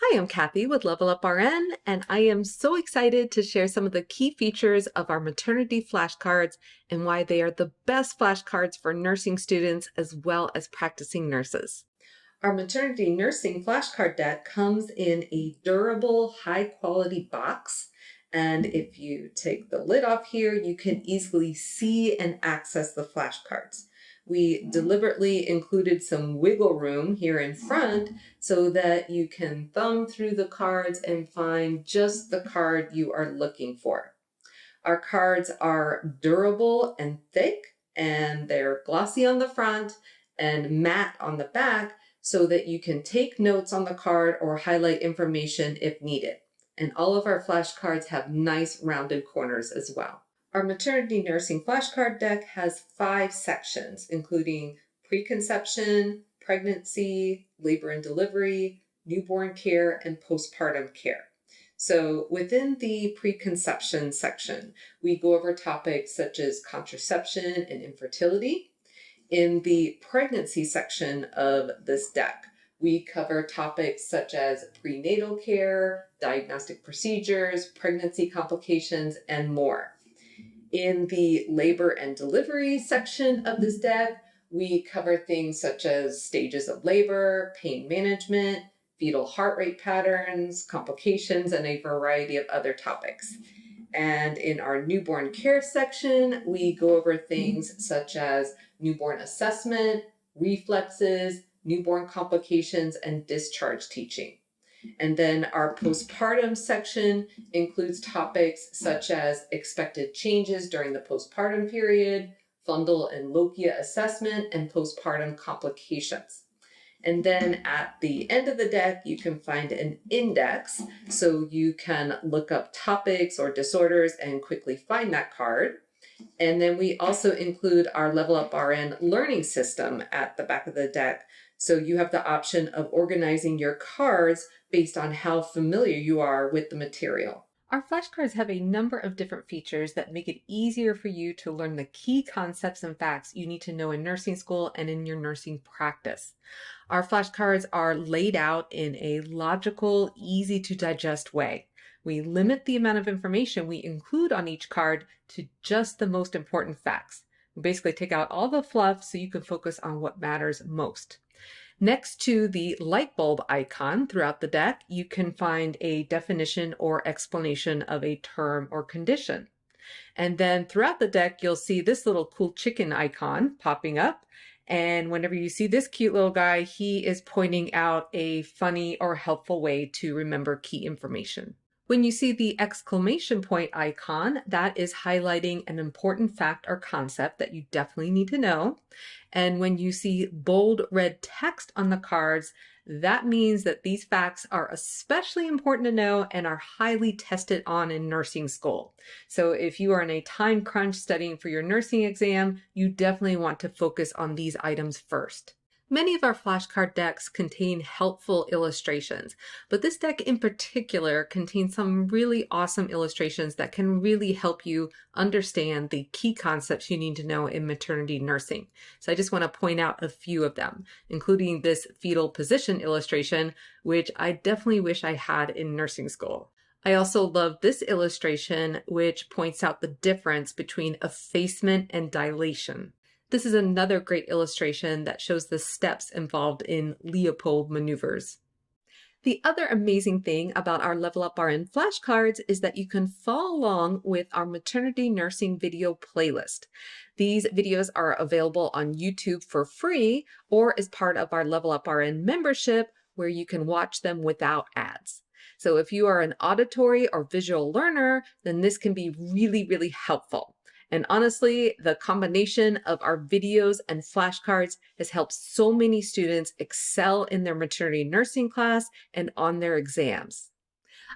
Hi, I'm Cathy with Level Up RN, and I am so excited to share some of the key features of our maternity flashcards and why they are the best flashcards for nursing students as well as practicing nurses. Our maternity nursing flashcard deck comes in a durable, high-quality box. And if you take the lid off here, you can easily see and access the flashcards. We deliberately included some wiggle room here in front so that you can thumb through the cards and find just the card you are looking for. Our cards are durable and thick, and they're glossy on the front and matte on the back so that you can take notes on the card or highlight information if needed. And all of our flashcards have nice rounded corners as well. Our maternity nursing flashcard deck has 5 sections, including preconception, pregnancy, labor and delivery, newborn care, and postpartum care. So within the preconception section, we go over topics such as contraception and infertility. In the pregnancy section of this deck, we cover topics such as prenatal care, diagnostic procedures, pregnancy complications, and more. In the labor and delivery section of this deck, we cover things such as stages of labor, pain management, fetal heart rate patterns, complications, and a variety of other topics. And in our newborn care section, we go over things such as newborn assessment, reflexes, newborn complications, and discharge teaching. And then our postpartum section includes topics such as expected changes during the postpartum period, fundal and lochia assessment, and postpartum complications. And then at the end of the deck, you can find an index so you can look up topics or disorders and quickly find that card. And then we also include our Level Up RN learning system at the back of the deck. So you have the option of organizing your cards based on how familiar you are with the material. Our flashcards have a number of different features that make it easier for you to learn the key concepts and facts you need to know in nursing school and in your nursing practice. Our flashcards are laid out in a logical, easy to digest way. We limit the amount of information we include on each card to just the most important facts. We basically take out all the fluff so you can focus on what matters most. Next to the light bulb icon throughout the deck, you can find a definition or explanation of a term or condition. And then throughout the deck, you'll see this little cool chicken icon popping up. And whenever you see this cute little guy, he is pointing out a funny or helpful way to remember key information. When you see the exclamation point icon, that is highlighting an important fact or concept that you definitely need to know. And when you see bold red text on the cards, that means that these facts are especially important to know and are highly tested on in nursing school. So if you are in a time crunch studying for your nursing exam, you definitely want to focus on these items first. Many of our flashcard decks contain helpful illustrations, but this deck in particular contains some really awesome illustrations that can really help you understand the key concepts you need to know in maternity nursing. So I just want to point out a few of them, including this fetal position illustration, which I definitely wish I had in nursing school. I also love this illustration, which points out the difference between effacement and dilation. This is another great illustration that shows the steps involved in Leopold maneuvers. The other amazing thing about our Level Up RN flashcards is that you can follow along with our maternity nursing video playlist. These videos are available on YouTube for free or as part of our Level Up RN membership where you can watch them without ads. So if you are an auditory or visual learner, then this can be really, really helpful. And honestly, the combination of our videos and flashcards has helped so many students excel in their maternity nursing class and on their exams.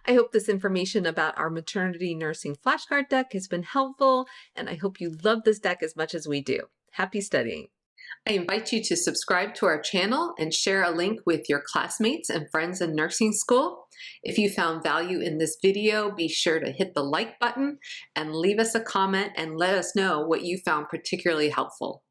I hope this information about our maternity nursing flashcard deck has been helpful, and I hope you love this deck as much as we do. Happy studying! I invite you to subscribe to our channel and share a link with your classmates and friends in nursing school. If you found value in this video, be sure to hit the like button and leave us a comment and let us know what you found particularly helpful.